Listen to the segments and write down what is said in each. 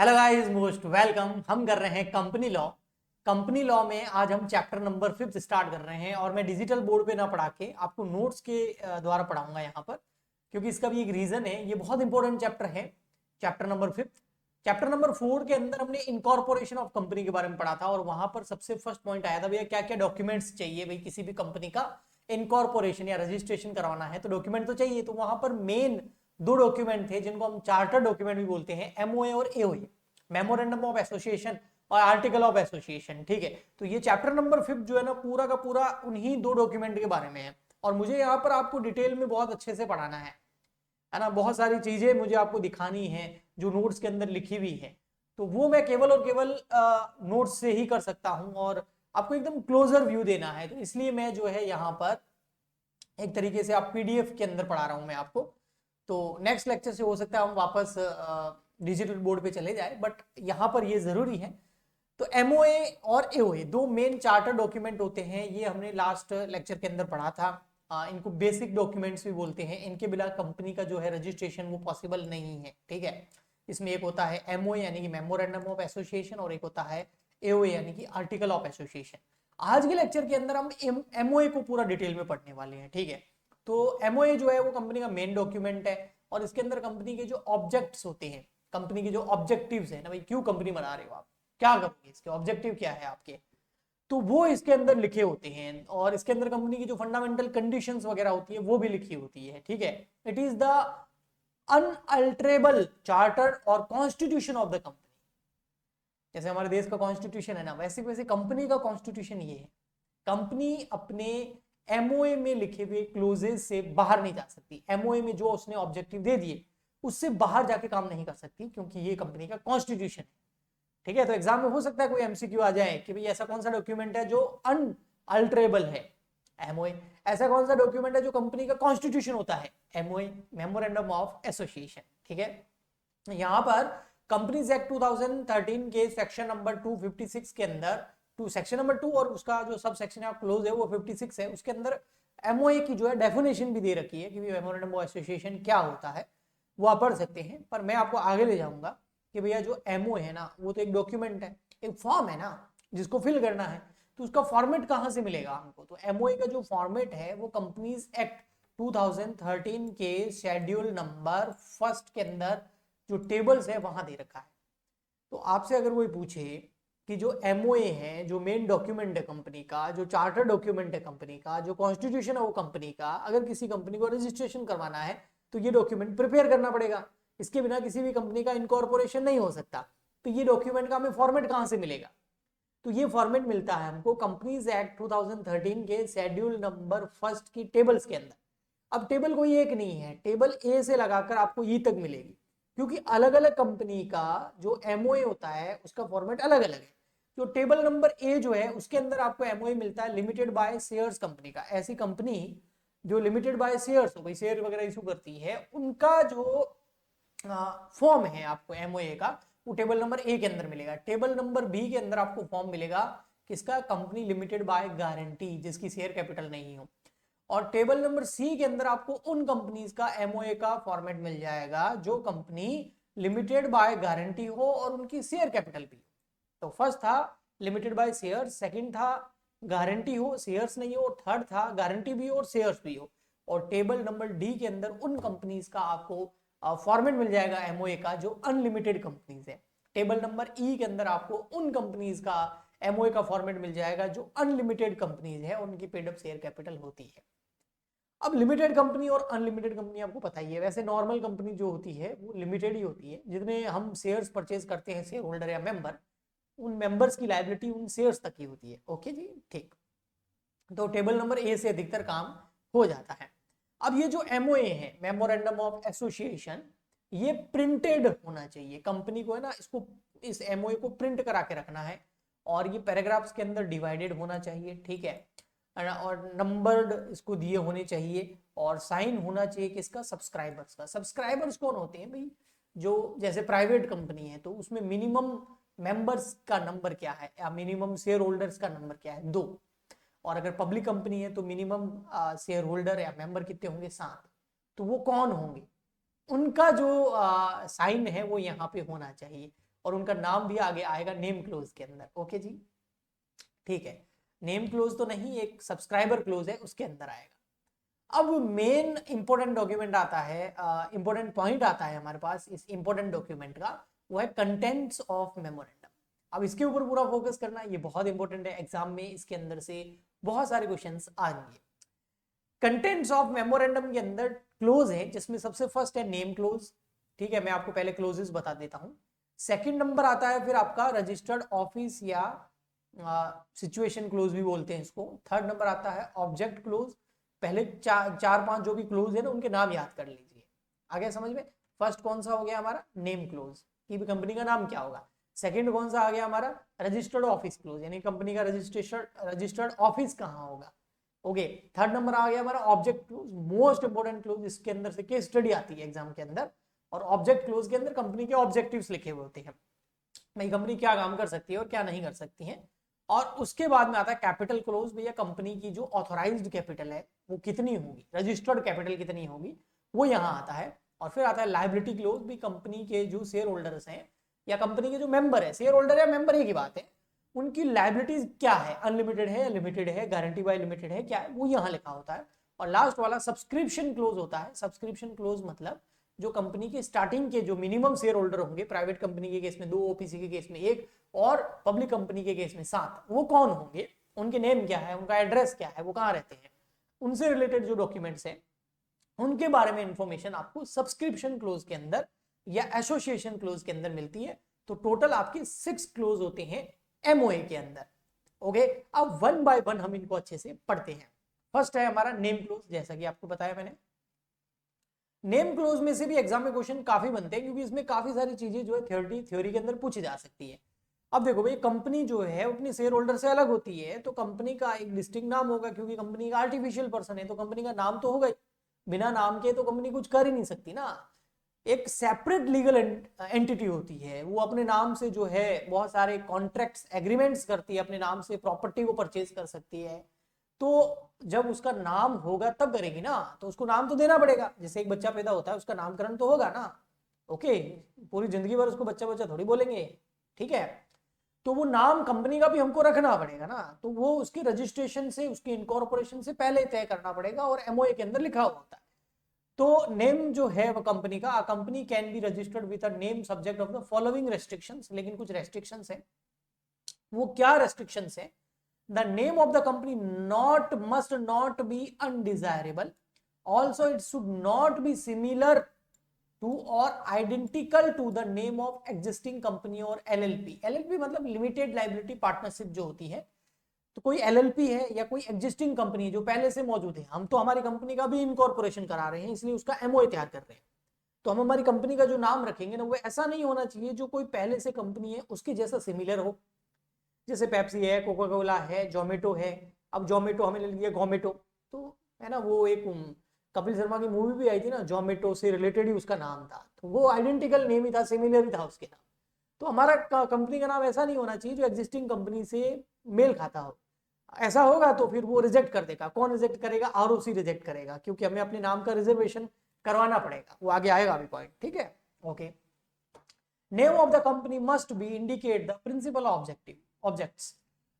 Hello guys, most welcome. हम कर रहे हैं कंपनी लॉ। कंपनी लॉ में आज हम चैप्टर नंबर 5 स्टार्ट कर रहे हैं और मैं डिजिटल बोर्ड पे ना पढ़ा के आपको नोट्स के द्वारा पढ़ाऊंगा यहाँ पर, क्योंकि इसका भी एक रीजन है। ये बहुत इंपॉर्टेंट चैप्टर है, चैप्टर नंबर 5। चैप्टर नंबर 4 के अंदर हमने इनकॉर्पोरेशन ऑफ कंपनी के बारे में पढ़ा था और वहां पर सबसे फर्स्ट पॉइंट आया था भैया क्या क्या डॉक्यूमेंट्स चाहिए भाई किसी भी कंपनी का इनकॉर्पोरेशन या रजिस्ट्रेशन करवाना है तो डॉक्यूमेंट तो चाहिए। तो वहां पर मेन दो डॉक्यूमेंट थे जिनको हम चार्टर डॉक्यूमेंट भी बोलते हैं, एमओए और एओए, मेमोरेंडम ऑफ एसोसिएशन और आर्टिकल ऑफ एसोसिएशन। ठीक है, तो ये चैप्टर नंबर 5 जो है ना पूरा का पूरा उन्हीं दो डॉक्यूमेंट के बारे में है और मुझे यहाँ पर आपको डिटेल में बहुत अच्छे से पढ़ाना है ना। बहुत सारी चीजें मुझे आपको दिखानी है जो नोट्स के अंदर लिखी हुई है, तो वो मैं केवल और केवल नोट्स से ही कर सकता हूं और आपको एकदम क्लोजर व्यू देना है। तो इसलिए मैं जो है यहाँ पर एक तरीके से आप पीडीएफ के अंदर पढ़ा रहा हूं मैं आपको। तो नेक्स्ट लेक्चर से हो सकता है हम वापस डिजिटल बोर्ड पे चले जाए, बट यहाँ पर ये जरूरी है। तो एमओए और एओए दो मेन चार्टर डॉक्यूमेंट होते हैं, ये हमने लास्ट लेक्चर के अंदर पढ़ा था। इनको बेसिक डॉक्यूमेंट्स भी बोलते हैं, इनके बिना कंपनी का जो है रजिस्ट्रेशन वो पॉसिबल नहीं है। ठीक है, इसमें एक होता है एमओए यानी कि मेमोरेंडम ऑफ एसोसिएशन और एक होता है एओए यानी कि आर्टिकल ऑफ एसोसिएशन। आज के लेक्चर के अंदर हम एमओए को पूरा डिटेल में पढ़ने वाले हैं। ठीक है, तो एमओए जो है वो कंपनी का मेन डॉक्यूमेंट है और इसके अंदर कंपनी के जो ऑब्जेक्ट्स होते हैं, कंपनी के जो ऑब्जेक्टिव्स है ना भाई, क्यों कंपनी बना रहे हो आप, क्या करोगे, इसके ऑब्जेक्टिव क्या है आपके, तो वो इसके अंदर लिखे होते हैं और इसके अंदर कंपनी की जो फंडामेंटल कंडीशंस वगैरह होती है वो भी लिखी होती है। ठीक है, इट इज द अनअल्टरेबल चार्टर और कॉन्स्टिट्यूशन ऑफ द कंपनी। जैसे हमारे देश का कॉन्स्टिट्यूशन है ना, वैसे वैसे कंपनी का कॉन्स्टिट्यूशन ये है। कंपनी अपने एमओए में लिखे हुए क्लोजेस से बाहर नहीं जा सकती। एमओए में जो उसने ऑब्जेक्टिव दे दिए उससे बाहर जाके काम नहीं कर सकती, क्योंकि ये कंपनी का कॉन्स्टिट्यूशन है। ठीक है, तो एग्जाम में हो सकता है कोई एमसीक्यू आ जाए कि भाई ऐसा कौन सा डॉक्यूमेंट है जो अनअल्टरेबल है, एमओए। ऐसा कौन सा डॉक्यूमेंट है जो कंपनी का कॉन्स्टिट्यूशन होता है, एमओए, मेमोरेंडम ऑफ एसोसिएशन। ठीक है, यहां पर कंपनीज एक्ट 2013 के सेक्शन नंबर 256 के अंदर, टू सेक्शन नंबर 2 और उसका जो सब सेक्शन है क्लोज है वो 56 है, उसके अंदर एमओए की जो है डेफिनेशन भी दे रखी है कि मेमोरेंडम ऑफ एसोसिएशन क्या होता है, वो आप पढ़ सकते हैं। पर मैं आपको आगे ले जाऊंगा कि भैया जो एमओ है ना वो तो एक डॉक्यूमेंट है, एक फॉर्म है ना जिसको फिल करना है, तो उसका फॉर्मेट कहां से मिलेगा हमको। तो एमओए का जो फॉर्मेट है वो कंपनीज एक्ट 2013 के शेड्यूल नंबर फर्स्ट के अंदर जो टेबल्स है वहां दे रखा है। तो आपसे अगर कोई पूछे कि जो एमओए है, जो मेन डॉक्यूमेंट है कंपनी का, जो चार्टर डॉक्यूमेंट है कंपनी का, जो कॉन्स्टिट्यूशन है वो कंपनी का, अगर किसी कंपनी को रजिस्ट्रेशन करवाना है तो ये डॉक्यूमेंट प्रिपेयर करना पड़ेगा। इसके बिना किसी भी कंपनी का इनकॉर्पोरेशन नहीं हो सकता। तो ये डॉक्यूमेंट का हमें फॉर्मेट कहां से मिलेगा, तो ये फॉर्मेट मिलता है हमको कंपनीज एक्ट 2013 के शेड्यूल नंबर फर्स्ट की टेबल्स के अंदर। अब टेबल कोई एक नहीं है, टेबल ए से लगाकर आपको ई तक मिलेगी, क्योंकि अलग अलग कंपनी का जो एमओए होता है उसका फॉर्मेट अलग अलग है। जो टेबल नंबर ए जो है उसके अंदर आपको एमओए मिलता है लिमिटेड बाय शेयर्स कंपनी का। ऐसी कंपनी जो लिमिटेड बाय शेयर्स हो गई, शेयर वगैरह इशू करती है, उनका जो फॉर्म है आपको एमओए का, वो टेबल नंबर ए के अंदर मिलेगा। टेबल नंबर बी के अंदर आपको फॉर्म मिलेगा किसका, कंपनी लिमिटेड बाय गारंटी, जिसकी शेयर कैपिटल नहीं हो। और टेबल नंबर सी के अंदर आपको उन कंपनीज का एमओए का फॉर्मेट मिल जाएगा जो कंपनी लिमिटेड बाय गारंटी हो और उनकी शेयर कैपिटल भी। तो फर्स्ट था लिमिटेड बाय शेयर, सेकंड था गारंटी हो, शेयर्स नहीं हो, और थर्ड था गारंटी भी हो और शेयर्स भी हो। और टेबल नंबर डी के अंदर उन कंपनीज का आपको फॉर्मेट मिल जाएगा एमओए का जो अनलिमिटेड कंपनीज है। टेबल नंबर ई के अंदर आपको उन कंपनीज का एमओए का फॉर्मेट मिल जाएगा जो अनलिमिटेड कंपनीज है, उनकी पेड अप शेयर कैपिटल होती है। अब लिमिटेड कंपनी और अनलिमिटेड कंपनी आपको पता ही है। वैसे नॉर्मल कंपनी जो होती है वो लिमिटेड ही होती है, जितने हम शेयर्स परचेज करते हैं शेयर होल्डर या मेंबर, उन मेंबर्स की लायबिलिटी उन शेयर्स तक ही होती है। ओके जी, ठीक। तो टेबल नंबर ए से अधिकतर काम हो जाता है। अब ये जो एमओए है, मेमोरेंडम ऑफ एसोसिएशन, ये प्रिंटेड होना चाहिए। कंपनी को है ना इसको, इस एमओए को प्रिंट करा के रखना है और ये पैराग्राफ्स के अंदर डिवाइडेड होना चाहिए। ठीक है, और नंबर्ड इसको दिए होने चाहिए और साइन होना चाहिए किसका, सब्सक्राइबर्स का। सब्सक्राइबर्स कौन होते हैं भाई, जो जैसे प्राइवेट कंपनी है तो उसमें मिनिमम मेंबर्स का नंबर क्या है या मिनिमम शेयर होल्डर्स का नंबर क्या है, 2। और अगर पब्लिक कंपनी है तो मिनिमम शेयर होल्डर या मेंबर कितने होंगे, 7। तो वो कौन होंगे, उनका जो साइन है वो यहाँ पे होना चाहिए। और उनका नाम भी आगे आएगा नेम क्लोज के अंदर। ओके जी, ठीक है, नेम क्लोज तो नहीं, एक सब्सक्राइबर क्लोज है उसके अंदर आएगा। अब मेन इंपॉर्टेंट डॉक्यूमेंट आता है, इंपॉर्टेंट पॉइंट आता है हमारे पास इस इंपॉर्टेंट डॉक्यूमेंट का, वो है कंटेंट्स ऑफ मेमोरेंडम। अब इसके ऊपर पूरा फोकस करना, ये बहुत इंपॉर्टेंट है, एग्जाम में इसके अंदर से बहुत सारे क्वेश्चंस आएंगे। कंटेंट्स ऑफ मेमोरेंडम के अंदर क्लोज है, जिसमें सबसे फर्स्ट है नेम क्लोज। ठीक है, मैं आपको पहले क्लोजेस बता देता हूं। सेकंड नंबर आता है फिर आपका रजिस्टर्ड ऑफिस या सिचुएशन क्लोज भी बोलते हैं इसको। थर्ड नंबर आता है ऑब्जेक्ट क्लोज। पहले चार पांच जो भी क्लोज है ना उनके नाम याद कर लीजिए, आगे समझ में। फर्स्ट कौन सा हो गया हमारा नेम क्लोज, कि भी कंपनी का नाम क्या होगा। सेकंड कौन सा आ गया हमारा रजिस्टर्ड ऑफिस क्लोज, यानी कंपनी का रजिस्टर्ड ऑफिस कहाँ होगा। ओके, थर्ड नंबर आ गया हमारा object close, most important close, इसके अंदर से केस स्टडी आती है एग्जाम के अंदर। और ऑब्जेक्ट क्लोज के अंदर कंपनी के ऑब्जेक्टिव्स लिखे हुए होते हैं, भाई कंपनी क्या काम कर सकती है और क्या नहीं कर सकती है। और उसके बाद में आता है कैपिटल क्लोज, भैया कंपनी की जो ऑथोराइज्ड कैपिटल है वो कितनी होगी, रजिस्टर्ड कैपिटल कितनी होगी, वो यहाँ आता है। और फिर आता है लायबिलिटी क्लोज, भी कंपनी के जो शेयर होल्डर्स हैं या कंपनी के जो मेंबर है, शेयर होल्डर या मेंबर ही की बात है, उनकी लायबिलिटीज क्या है, अनलिमिटेड है, लिमिटेड है, गारंटी बाय लिमिटेड है, क्या है, वो यहाँ लिखा होता है। और लास्ट वाला सब्सक्रिप्शन क्लोज होता है। सब्सक्रिप्शन क्लोज मतलब जो कंपनी के स्टार्टिंग के जो मिनिमम शेयर होल्डर होंगे, प्राइवेट कंपनी के केस में 2, ओपीसी के केस में 1 और पब्लिक कंपनी के केस में 7, वो कौन होंगे, उनके नेम क्या है, उनका एड्रेस क्या है, वो कहाँ रहते हैं, उनसे रिलेटेड जो डॉक्यूमेंट्स हैं उनके बारे में इंफॉर्मेशन आपको सब्सक्रिप्शन क्लोज के अंदर या एसोसिएशन क्लोज के अंदर मिलती है। तो टोटल आपके 6 क्लोज होते हैं एमओए के अंदर। ओके, अब वन बाय वन हम इनको अच्छे से पढ़ते हैं। फर्स्ट है हमारा नेम क्लोज, जैसा कि आपको बताया मैंने। नेम क्लोज में से भी एग्जाम में क्वेश्चन काफी बनते हैं, क्योंकि इसमें काफी सारी चीजें जो है थ्योरी के अंदर पूछी जा सकती है। अब देखो भाई, कंपनी जो है अपनी शेयर होल्डर से अलग होती है, तो कंपनी का एक डिस्टिंक्ट नाम होगा, क्योंकि कंपनी का आर्टिफिशियल पर्सन है तो कंपनी का नाम तो होगा ही। बिना नाम के तो कंपनी कुछ कर ही नहीं सकती ना। एक सेपरेट लीगल एंटिटी होती है, वो अपने नाम से जो है बहुत सारे कॉन्ट्रैक्ट्स एग्रीमेंट्स करती है, अपने नाम से प्रॉपर्टी को परचेज कर सकती है। तो जब उसका नाम होगा तब करेगी ना, तो उसको नाम तो देना पड़ेगा। जैसे एक बच्चा पैदा होता है उसका नामकरण तो होगा ना। ओके, पूरी जिंदगी भर उसको बच्चा बच्चा थोड़ी बोलेंगे, ठीक है। तो वो नाम कंपनी का भी हमको रखना पड़ेगा ना, तो वो उसकी रजिस्ट्रेशन से, उसकी इनकॉर्पोरेशन से पहले तय करना पड़ेगा और एमओए के अंदर लिखा होता है। तो नेम जो है वो कंपनी का, company can be registered with a name subject of the following restrictions, लेकिन कुछ रेस्ट्रिक्शंस है। वो क्या रेस्ट्रिक्शंस है, the name of the company must not be undesirable, also it should not be similar to or identical to the name of existing company or LLP। LLP मतलब limited liability partnership जो होती है। तो कोई LLP है या कोई existing company है जो पहले से मौजूद है, हम तो हमारी कंपनी का भी इनकॉर्पोरेशन करा रहे हैं, इसलिए उसका एमओए तैयार कर रहे हैं, तो हम हमारी कंपनी का जो नाम रखेंगे ना वो ऐसा नहीं होना चाहिए जो कोई पहले से कंपनी है उसके जैसा सिमिलर हो। जैसे पेप्सी है, कोका कोला है, जोमेटो है। अब जोमेटो हमें ले लिया गोमेटो, तो है ना, वो एक कपिल शर्मा की मूवी भी आई थी ना, जोमेटो से रिलेटेड ही उसका नाम था, तो वो आइडेंटिकल नेम ही था, सिमिलर ही था उसके नाम। तो हमारा कंपनी का नाम ऐसा नहीं होना चाहिए जो एग्जिस्टिंग कंपनी से मेल खाता हो। ऐसा होगा तो फिर वो रिजेक्ट कर देगा। कौन रिजेक्ट करेगा, आरओसी रिजेक्ट करेगा, क्योंकि हमें अपने नाम का रिजर्वेशन करवाना पड़ेगा, वो आगे आएगा अभी पॉइंट, ठीक है। Okay, name of the company must be indicate the principal objects.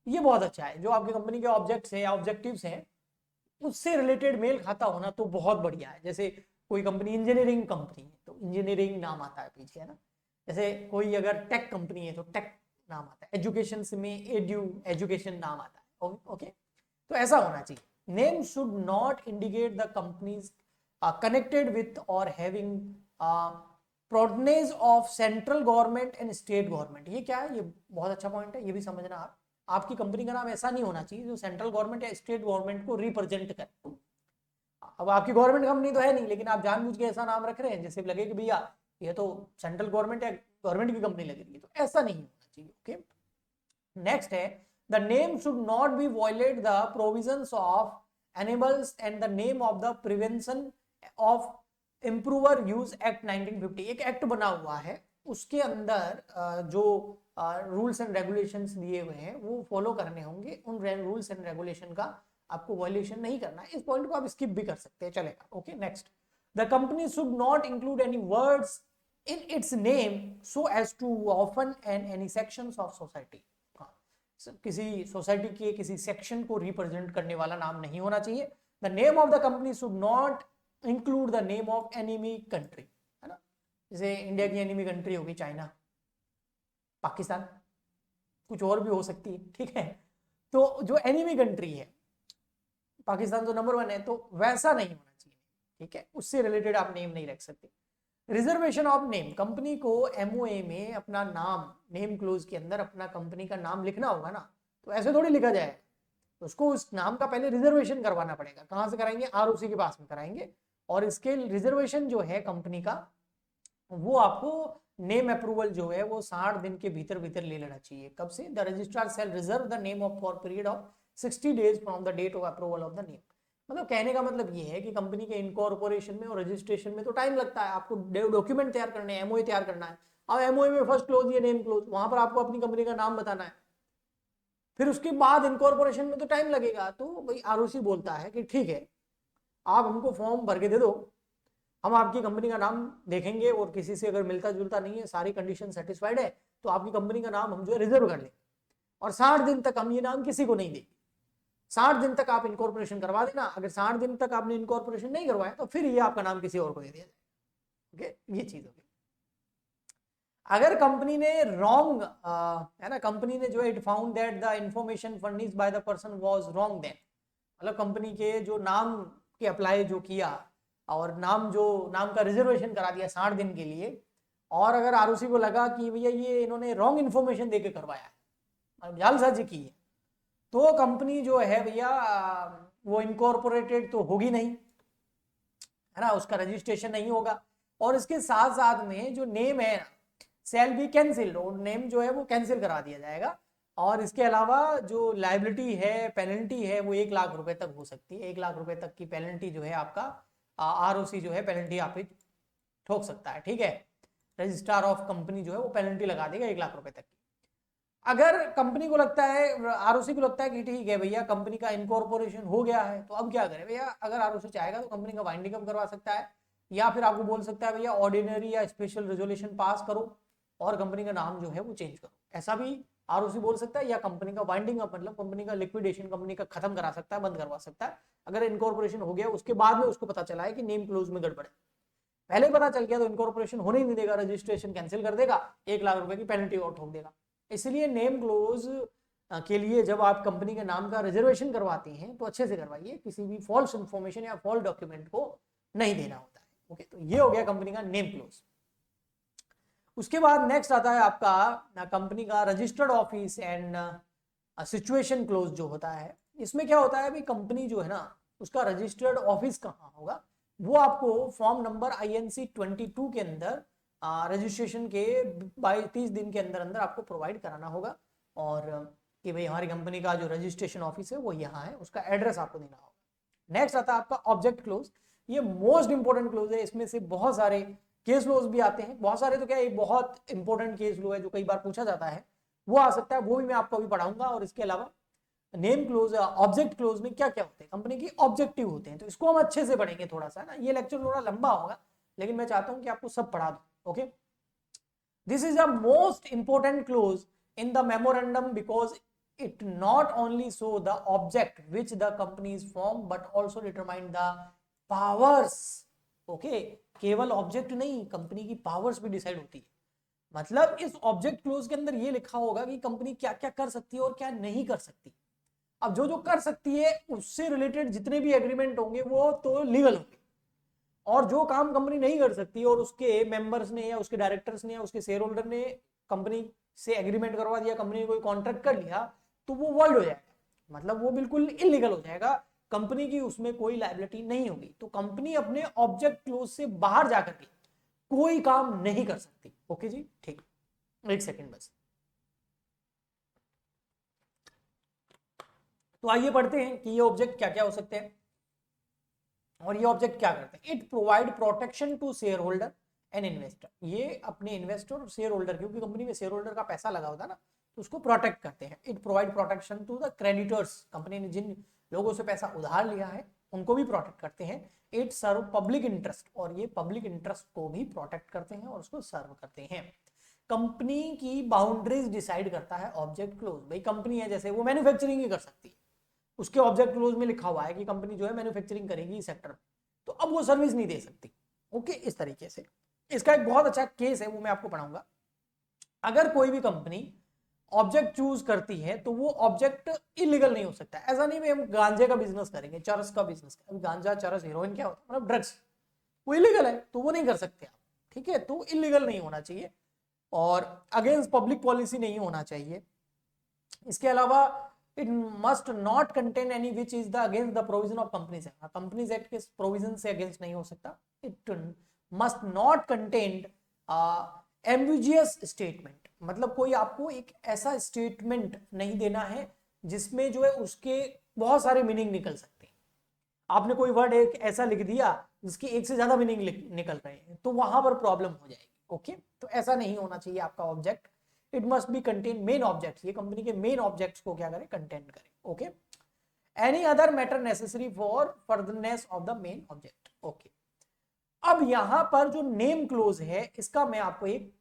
ये बहुत अच्छा है, जो आपकी कंपनी के ऑब्जेक्ट्स हैं या ऑब्जेक्टिव्स हैं उससे रिलेटेड मेल खाता होना तो बहुत बढ़िया है। जैसे कोई कंपनी इंजीनियरिंग कंपनी है तो इंजीनियरिंग नाम आता है पीछे, है ना। जैसे कोई अगर टेक कंपनी है तो टेक नाम आता है, एजुकेशन में एजुकेशन नाम आता है। ओके, तो ऐसा होना चाहिए। Name should not indicate the companies connected with और having patronage of central government and state government. ये क्या है, ये बहुत अच्छा पॉइंट है, ये भी समझना आप। आपकी कंपनी का नाम ऐसा नहीं होना चाहिए जो सेंट्रल गवर्नमेंट या स्टेट गवर्नमेंट को रिप्रेजेंट करे। अब आपकी गवर्नमेंट कंपनी तो है नहीं, लेकिन आप जानबूझ के ऐसा नाम रख रहे हैं जैसे लगे कि भैया ये तो सेंट्रल गवर्नमेंट या गवर्नमेंट की कंपनी लग रही है, तो ऐसा नहीं होना चाहिए। ओके, नेक्स्ट है the name should not be violate the provisions of animals and the name of the prevention of improver use act 1950। एक एक्ट बना हुआ है, उसके अंदर जो रूल्स एंड रेगुलेशंस दिए हुए हैं वो फॉलो करने होंगे। उन रूल्स एंड रेगुलेशन का आपको वायलेशन नहीं करना है। इस पॉइंट को आप स्किप भी कर सकते हैं, चलेगा। Okay, next, the company should not include any words in its name so as to often and any sections of society. किसी सोसाइटी के किसी सेक्शन को रिप्रेजेंट करने वाला नाम नहीं होना चाहिए. The name of the company should not include the name of enemy country, है ना. जैसे इंडिया की एनिमी कंट्री होगी चाइना, पाकिस्तान, कुछ और भी हो सकती है, ठीक है. तो जो एनिमी कंट्री है, पाकिस्तान तो नंबर 1 है, तो वैसा नहीं होना चाहिए, ठीक है. उससे रिलेटेड आप नेम नहीं रख सकते. रिजर्वेशन ऑफ नेम, कंपनी को एमओए में अपना नाम, नेम क्लोज के अंदर अपना कंपनी का नाम लिखना होगा ना, तो ऐसे थोड़ी लिखा जाए. तो उसको उस नाम का पहले रिजर्वेशन करवाना पड़ेगा. कहां से कराएंगे? आरओसी के पास में कराएंगे. और इसके रिजर्वेशन जो है कंपनी का, वो आपको नेम अप्रूवल जो है वो 60 दिन के भीतर भीतर ले लेना चाहिए. कब से? The registrar shall reserve the name of for period of 60 days from the date of approval of the name. मतलब कहने का मतलब ये है कि कंपनी के इनकॉर्पोरेशन में और रजिस्ट्रेशन में तो टाइम लगता है. आपको डॉक्यूमेंट तैयार करने हैं, एमओए तैयार करना है. अब एमओए में फर्स्ट क्लोज ये नेम क्लोज, वहां पर आपको अपनी कंपनी का नाम बताना है. फिर उसके बाद इनकॉर्पोरेशन में तो टाइम लगेगा. तो भाई आरओसी बोलता है कि ठीक है, आप हमको फॉर्म भर के दे दो, हम आपकी कंपनी का नाम देखेंगे और किसी से अगर मिलता जुलता नहीं है, सारी कंडीशन सेटिस्फाइड है, तो आपकी कंपनी का नाम हम जो है रिजर्व कर लेंगे. और 60 दिन तक हम ये नाम किसी को नहीं देंगे. 60 दिन तक आप इनकॉर्पोरेशन करवा देना. अगर 60 दिन तक आपने इनकॉर्पोरेशन नहीं करवाया तो फिर ये आपका नाम किसी और को दे दिया जाए. ओके, ये चीज होगी. अगर कंपनी ने रॉन्ग, है ना, कंपनी ने जो है it found that the information furnished by the person was wrong, then मतलब कंपनी के जो नाम के अप्लाई जो किया और नाम का रिजर्वेशन करा दिया 60 दिन के लिए, और अगर आरओसी को लगा कि भैया ये इन्होंने रॉन्ग इन्फॉर्मेशन देके करवाया है, जालसाजी की है, तो कंपनी जो है भैया वो इनकॉर्पोरेटेड तो होगी नहीं, है ना, उसका रजिस्ट्रेशन नहीं होगा. और इसके साथ साथ में जो नेम है सेल बी कैंसिल, और नेम जो है वो कैंसिल करा दिया जाएगा. और इसके अलावा जो लाइबिलिटी है, पेनल्टी है, वो 1 लाख रुपए तक हो सकती है. 1 लाख रुपए तक की पेनल्टी जो है आपका आरओसी जो है पेनल्टी आप ही ठोक सकता है, ठीक है. रजिस्ट्रार ऑफ कंपनी जो है वो पेनल्टी लगा देगा 1 लाख रुपए तक की. अगर कंपनी को लगता है, आरओसी को लगता है कि ठीक है भैया कंपनी का इनकॉर्पोरेशन हो गया है, तो अब क्या करें भैया, अगर आरओसी चाहेगा तो कंपनी का वाइंडिंग अप करवा सकता है, या फिर आपको बोल सकता है भैया ऑर्डिनरी या स्पेशल रेजोल्यूशन पास करो और कंपनी का नाम जो है वो चेंज करो. ऐसा भी आरओसी बोल सकता है. या कंपनी का वाइंडिंग अप मतलब कंपनी का लिक्विडेशन, कंपनी का खत्म करा सकता है, बंद करवा सकता है. अगर इनकॉर्पोरेशन हो गया उसके बाद में उसको पता चला है कि नेम क्लोज में गड़बड़ है, पहले पता चल गया तो इनकॉर्पोरेशन होने ही नहीं देगा, रजिस्ट्रेशन कैंसिल कर देगा, 1 लाख रुपए की पेनल्टी और ठोक देगा. इसलिए नेम क्लोज के लिए जब आप कंपनी के नाम का रिजर्वेशन करवाते हैं तो अच्छे से करवाइए, किसी भी फॉल्स इंफॉर्मेशन या फॉल्स डॉक्यूमेंट को नहीं देना होता है. ओके, तो ये हो गया कंपनी का नेम क्लोज. उसके बाद नेक्स्ट आता है आपका कंपनी का registered office and situation close जो होता है. इसमें क्या होता है, कंपनी जो है ना उसका रजिस्टर्ड ऑफिस कहाँ होगा, वो आपको फॉर्म नंबर INC 22 के अंदर रजिस्ट्रेशन के 22-30 दिन के अंदर अंदर आपको प्रोवाइड कराना होगा. और कि भाई हमारी कंपनी का जो रजिस्ट्रेशन ऑफिस है वो यहाँ है, उसका एड्रेस आपको देना होगा. नेक्स्ट आता है आपका ऑब्जेक्ट क्लोज. ये मोस्ट इंपोर्टेंट क्लोज है. इसमें से बहुत सारे केस लॉज भी आते हैं, बहुत सारे तो क्या, एक बहुत इंपॉर्टेंट केस लॉ है जो कई बार पूछा जाता है, वो आ सकता है, वो भी मैं आपको अभी पढ़ाऊंगा. और इसके अलावा नेम क्लोज, ऑब्जेक्ट क्लोज में क्या क्या होते हैं, कंपनी की ऑब्जेक्टिव होते हैं, तो इसको हम अच्छे से पढ़ेंगे थोड़ा सा ना. ये लेक्चर थोड़ा लंबा होगा लेकिन मैं चाहता हूं कि आपको सब पढ़ा दूं. Okay, this is the most important close in the memorandum because it not only show the object which the company is formed but also determine the powers. okay, केवल ऑब्जेक्ट नहीं, कंपनी की पावर्स भी decide होती है. मतलब इस object close के अंदर ये लिखा होगा कि कंपनी क्या क्या कर सकती है और क्या नहीं कर सकती. अब जो जो कर सकती है उससे रिलेटेड जितने भी एग्रीमेंट होंगे वो तो लीगल होंगे, और जो काम कंपनी नहीं कर सकती और उसके मेंबर्स ने या उसके डायरेक्टर्स ने या उसके शेयर होल्डर ने कंपनी से एग्रीमेंट करवा दिया, कंपनी ने कोई कॉन्ट्रैक्ट कर लिया, तो वो वॉइड हो जाएगा. मतलब वो बिल्कुल इलीगल हो जाएगा, कंपनी की उसमें कोई लायबिलिटी नहीं होगी. तो कंपनी अपने ऑब्जेक्ट क्लोज से बाहर जाकर के कोई काम नहीं कर सकती. ओके जी, ठीक, एक सेकेंड बस. तो आइए पढ़ते हैं कि ये ऑब्जेक्ट क्या क्या हो सकते हैं और ये ऑब्जेक्ट क्या करते हैं. It provide protection to share holder and investor. ये अपने इन्वेस्टर और शेयर होल्डर, क्योंकि कंपनी में शेयर होल्डर का पैसा लगा होता है ना, तो उसको प्रोटेक्ट करते हैं. It provide protection to the creditors. Company ने जिन लोगों से पैसा उधार लिया है उनको भी प्रोटेक्ट करते हैं। इट सर्व पब्लिक इंटरेस्ट, और ये पब्लिक इंटरेस्ट को भी प्रोटेक्ट करते हैं और उसको सर्व करते हैं। कंपनी की बाउंड्रीज डिसाइड करता है ऑब्जेक्ट क्लोज। भाई कंपनी है जैसे, वो मैन्युफैक्चरिंग ही कर सकती है, उसके ऑब्जेक्ट क्लोज में लिखा हुआ है कि कंपनी जो है मैन्युफैक्चरिंग करेगी इस सेक्टर में, तो अब वो सर्विस नहीं दे सकती। ओके, इस तरीके से। इसका एक बहुत अच्छा केस है, वो मैं आपको पढ़ाऊंगा। अगर कोई भी कंपनी ऑब्जेक्ट चूज करती है तो वो ऑब्जेक्ट इलीगल नहीं हो सकता। ऐसा नहीं भाई हम गांजे का बिजनेस करेंगे, चरस का बिजनेस, गांजा चरस हेरोइन क्या होता है, मतलब ड्रग्स, वो इलीगल है तो वो नहीं कर सकते आप। ठीक है, तो इलीगल नहीं होना चाहिए और अगेंस्ट पब्लिक पॉलिसी नहीं होना चाहिए। इसके अलावा it must not contain any which is the against the provision of companies act. Companies act के प्रोविजन से अगेंस्ट नहीं हो सकता। It must not contain ambiguous statement, मतलब कोई आपको एक ऐसा स्टेटमेंट नहीं देना है जिसमें जो है उसके बहुत सारे मीनिंग निकल सकते हैं। आपने कोई वर्ड एक ऐसा लिख दिया जिसके एक से ज्यादा मीनिंग निकल रहे हैं, तो वहां पर प्रॉब्लम हो जाएगी। ओके, तो ऐसा नहीं होना चाहिए आपका object. It must be contain main objects, ये कंपनी के मेन ऑब्जेक्ट्स को क्या करें, कंटेंट करें। Okay, any other matter necessary for furtherance of the main object. Okay, अब यहां पर जो नेम क्लोज है इसका मैं आपको एक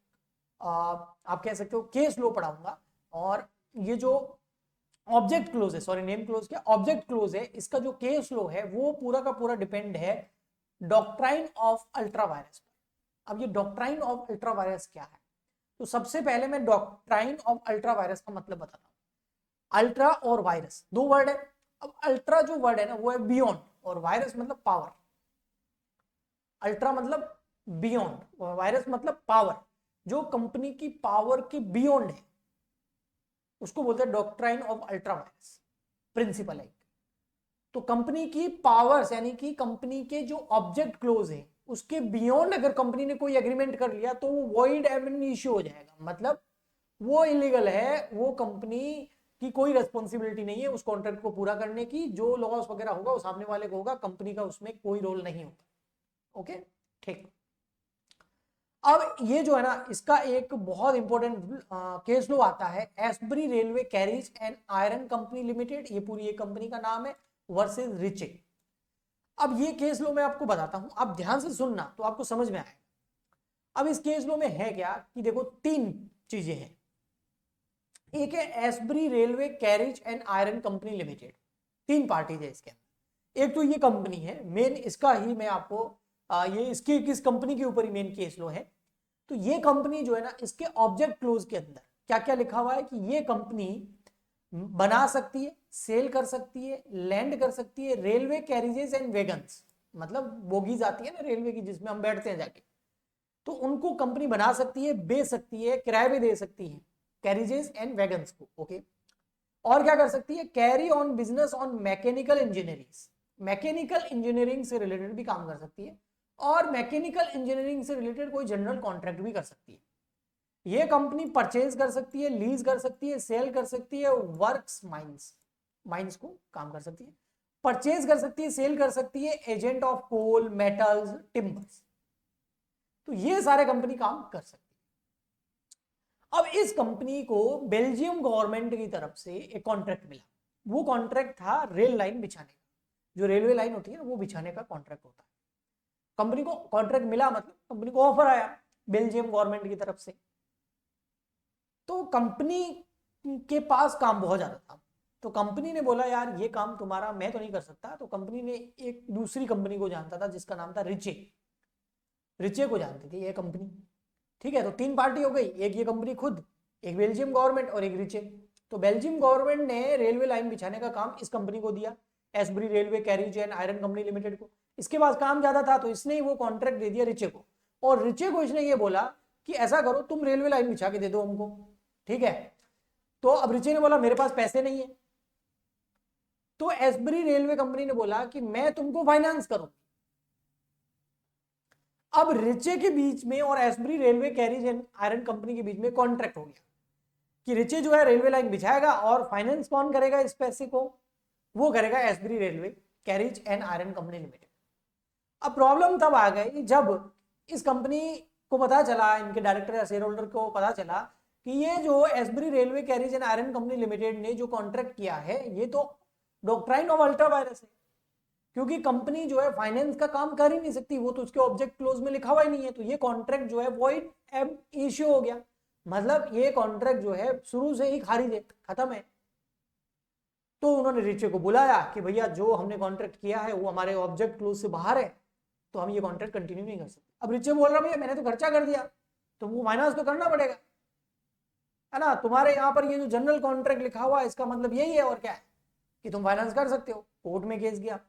आप कह सकते हो केस लो पढ़ाऊंगा। और ये जो ऑब्जेक्ट क्लोज है, सॉरी नेम क्लोज क्या, ऑब्जेक्ट क्लोज है, इसका जो केस लो है वो पूरा का पूरा डिपेंड है डॉक्ट्राइन ऑफ अल्ट्रा वायरस पर। अब ये डॉक्ट्राइन ऑफ अल्ट्रा वायरस क्या है, तो सबसे पहले मैं डॉक्ट्राइन ऑफ अल्ट्रा वायरस का मतलब बताता हूं। अल्ट्रा और वायरस दो वर्ड है। अब अल्ट्रा जो वर्ड है ना वो है बियॉन्ड, और वायरस मतलब पावर। अल्ट्रा मतलब बियॉन्ड, वायरस मतलब पावर, जो कंपनी की पावर के बियॉन्ड है उसको बोलते हैं doctrine of ultra vires principle है। तो कंपनी की पावर्स यानी कि कंपनी के जो ऑब्जेक्ट क्लोज है उसके बियॉन्ड अगर कंपनी ने कोई एग्रीमेंट कर लिया तो वो वॉइड एब इश्यू हो जाएगा, मतलब वो इलीगल है, वो कंपनी की कोई रेस्पॉन्सिबिलिटी नहीं है उस कॉन्ट्रैक्ट को पूरा करने की। जो लॉस वगैरह होगा वो सामने वाले को होगा, कंपनी का उसमें कोई रोल नहीं होगा। ओके, ठीक। अब ये जो है ना इसका एक बहुत इंपॉर्टेंट केस लो आता है, Ashbury railway carriage and iron company limited, ये पूरी एक कंपनी का नाम है, वर्सेस रिचे। अब ये केस लो मैं आपको बताता हूं, आप ध्यान से सुनना तो आपको समझ में आएगा। अब इस केस लो में है क्या कि देखो तीन चीजें हैं। एक है Ashbury railway carriage and iron company limited, तीन पार्टीज है इसके अंदर। एक तो ये कंपनी है मेन, इसका ही मैं आपको ये इसकी किस कंपनी के ऊपर ही मेन केस लो है। तो ये कंपनी जो है ना इसके ऑब्जेक्ट क्लोज के अंदर क्या क्या लिखा हुआ है कि ये कंपनी बना सकती है, सेल कर सकती है, लैंड कर सकती है रेलवे कैरिजेस एंड वेगन्स, मतलब बोगीज आती है ना रेलवे की जिसमें हम बैठते हैं जाके, तो उनको कंपनी बना सकती है, बेच सकती है, किराए पे दे सकती है कैरिजेस एंड वैगन्स को। ओके, और क्या कर सकती है, carry on business on mechanical engineering, mechanical engineering से रिलेटेड भी काम कर सकती है, और मैकेनिकल इंजीनियरिंग से रिलेटेड कोई जनरल कॉन्ट्रैक्ट भी कर सकती है। ये कंपनी परचेज कर सकती है, लीज कर सकती है, सेल कर सकती है, वर्क्स माइंस, माइंस को काम कर सकती है, परचेज कर सकती है, सेल कर सकती है, agent of coal, metals, timbers, तो ये सारे कंपनी काम कर सकती है। अब इस कंपनी को बेल्जियम गवर्नमेंट की तरफ से एक कॉन्ट्रैक्ट मिला, वो कॉन्ट्रैक्ट था रेल लाइन बिछाने का, जो रेलवे लाइन होती है ना वो बिछाने का कॉन्ट्रैक्ट होता है। कंपनी को कॉन्ट्रैक्ट मिला मतलब कंपनी को ऑफर आया बेल्जियम गवर्नमेंट की तरफ से, तो कंपनी के पास काम बहुत ज्यादा था, तो कंपनी ने बोला यार ये काम तुम्हारा मैं तो नहीं कर सकता। तो कंपनी ने एक दूसरी कंपनी को जानता था जिसका नाम था रिचे, रिचे को जानती थी ये कंपनी। ठीक है, तो तीन पार्टी हो गई, एक ये कंपनी खुद, एक बेल्जियम गवर्नमेंट और एक रिचे। तो बेल्जियम गवर्नमेंट ने रेलवे लाइन बिछाने का काम इस कंपनी को दिया, Ashbury railway carriage and iron company limited को। इसके पास काम ज्यादा था तो इसने वो कॉन्ट्रैक्ट दे दिया रिचे को, और रिचे को इसने ये बोला कि ऐसा करो तुम रेलवे लाइन बिछा के दे दो हमको। ठीक है, तो अब रिचे ने बोला मेरे पास पैसे नहीं है, तो एस्बरी रेलवे कंपनी ने बोला कि मैं तुमको फाइनेंस करूं। अब रिचे के बीच में और Ashbury railway carriage and iron company के बीच में कॉन्ट्रैक्ट हो गया कि रिचे जो है रेलवे लाइन बिछाएगा और फाइनेंस कौन करेगा इस पैसे को, वो करेगा Ashbury railway carriage and iron company limited. अब प्रॉब्लम तब आ गई जब इस कंपनी को पता चला, इनके डायरेक्टर या शेयर होल्डर को पता चला कि ये जो Ashbury railway carriage and iron company limited ने जो कॉन्ट्रैक्ट किया है ये तो डॉक्ट्राइन ऑफ अल्ट्रा वायरस है, क्योंकि कंपनी जो है फाइनेंस का काम कर ही नहीं सकती, वो तो उसके ऑब्जेक्ट क्लोज में लिखा हुआ ही नहीं है, तो ये कॉन्ट्रैक्ट जो है वॉइड एब इश्यू हो गया, मतलब ये कॉन्ट्रैक्ट जो है शुरू से ही खारिज है, खत्म है। तो उन्होंने रिचे को बुलाया कि भैया जो हमने कॉन्ट्रैक्ट किया है वो हमारे ऑब्जेक्ट क्लोज से बाहर है, तो हम ये कॉन्ट्रैक्ट कंटिन्यू नहीं कर सकते। अब रिचे बोल रहा भैया मैंने तो खर्चा कर दिया, तो वो फाइनेंस तो करना पड़ेगा, है ना, तुम्हारे यहाँ पर ये जो जनरल कॉन्ट्रैक्ट लिखा हुआ है इसका मतलब यही है और क्या है कि तुम फाइनेंस कर सकते हो। कोर्ट में केस गया,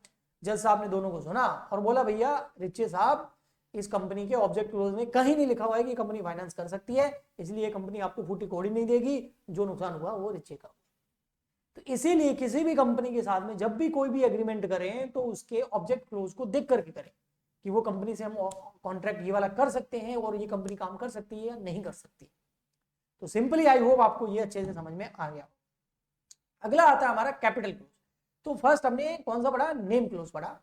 जज साहब ने दोनों को सुना और बोला भैया रिचे साहब इस कंपनी के ऑब्जेक्ट क्लोज में कहीं नहीं लिखा हुआ है कि कंपनी फाइनेंस कर सकती है, इसलिए कंपनी आपको फूटी कोड़ी नहीं देगी, जो नुकसान हुआ वो रिचे का। तो इसीलिए किसी भी कंपनी के साथ में जब भी कोई भी एग्रीमेंट करें तो उसके ऑब्जेक्ट क्लोज को देख करके करें कि वो कंपनी से हम कॉन्ट्रैक्ट ये वाला कर सकते हैं और ये कंपनी काम कर सकती है या नहीं कर सकती। तो सिंपली आई होप आपको ये अच्छे से समझ में आ गया। अगला आता है हमारा कैपिटल क्लोज। तो फर्स्ट हमने कौन सा पढ़ा, नेम क्लोज पढ़ा।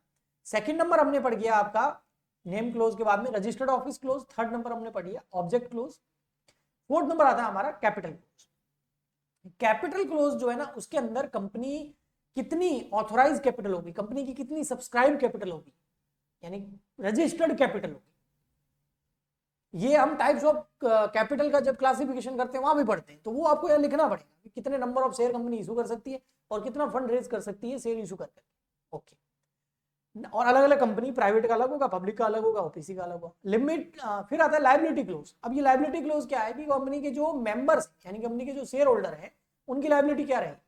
सेकंड नंबर हमने पढ़ गया आपका नेम क्लोज के बाद में registered office close. Third number हमने पढ़ लिया ऑब्जेक्ट क्लोज। फोर्थ नंबर आता है हमारा कैपिटल क्लोज। कैपिटल क्लोज जो है ना उसके अंदर कंपनी कितनी ऑथोराइज कैपिटल होगी, कंपनी की कितनी सब्सक्राइब कैपिटल होगी, यानी रजिस्टर्ड कैपिटल होगी। ये हम टाइप्स ऑफ कैपिटल का जब क्लासिफिकेशन करते हैं वहां भी पढ़ते हैं, तो वो आपको यहाँ लिखना पड़ेगा कि कितने number of share company issue कर सकती है और कितना फंड रेज कर सकती है शेयर इशू करके। ओके, और अलग अलग कंपनी, प्राइवेट का अलग होगा, पब्लिक का अलग होगा, ओपीसी का अलग होगा। लिमिट, फिर आता है लायबिलिटी क्लोज। अब ये लायबिलिटी क्लोज क्या है कि कंपनी के जो मेंबर्स यानी कंपनी के जो शेयर होल्डर है उनकी लायबिलिटी क्या रहेगी।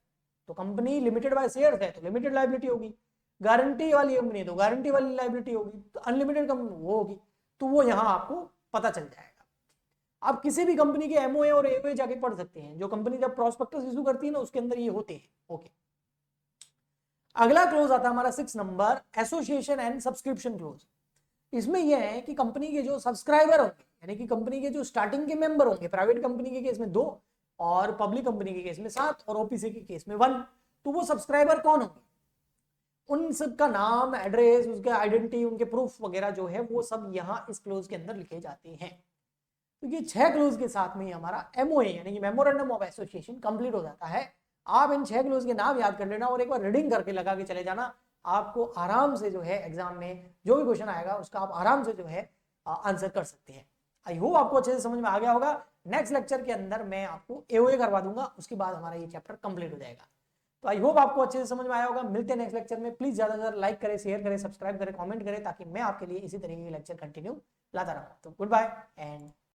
तो कंपनी लिमिटेड बाय शेयर है तो लिमिटेड लायबिलिटी होगी, गारंटी वाली कंपनी है तो गारंटी वाली लायबिलिटी होगी, तो अनलिमिटेड कंपनी वो होगी, तो वो यहाँ आपको पता चल जाएगा। आप किसी भी कंपनी के एमओए और एओए जाके पढ़ सकते हैं, जो कंपनी जब प्रोस्पेक्टस इशू करती है ना उसके अंदर ये होते हैं। ओके, अगला क्लोज आता है हमारा 6 number association and subscription close. इसमें यह है कि कंपनी के जो सब्सक्राइबर होंगे यानी कि कंपनी के जो स्टार्टिंग के मेंबर होंगे, प्राइवेट कंपनी के केस में 2 और पब्लिक कंपनी के केस में 7 और ओपीसी के केस में 1, तो वो सब्सक्राइबर कौन होंगे, उन सब का नाम, एड्रेस, उसके आइडेंटिटी, उनके प्रूफ वगैरह जो है वो सब यहाँ इस क्लोज के अंदर लिखे जाते हैं। तो ये 6 क्लोज के साथ में हमारा एमओए यानी कि मेमोरेंडम ऑफ एसोसिएशन कंप्लीट हो जाता है। आप इन 6 क्लोज के नाम याद कर लेना और एक बार रीडिंग करके लगा के चले जाना, आपको आराम से जो है एग्जाम में जो भी क्वेश्चन आएगा उसका आप आराम से जो है आंसर कर सकते हैं। आई होप आपको अच्छे से समझ में आ गया होगा। नेक्स्ट लेक्चर के अंदर मैं आपको एओए करवा दूंगा, उसके बाद हमारा ये चैप्टर कंप्लीट हो जाएगा। तो आई होप आपको अच्छे से समझ में आया होगा। मिलते हैं नेक्स्ट लेक्चर में। प्लीज ज्यादा से ज्यादा लाइक करें, शेयर करें, सब्सक्राइब करें, कमेंट करें, ताकि मैं आपके लिए इसी तरीके के लेक्चर कंटिन्यू लाता रहूं। तो गुड बाय एंड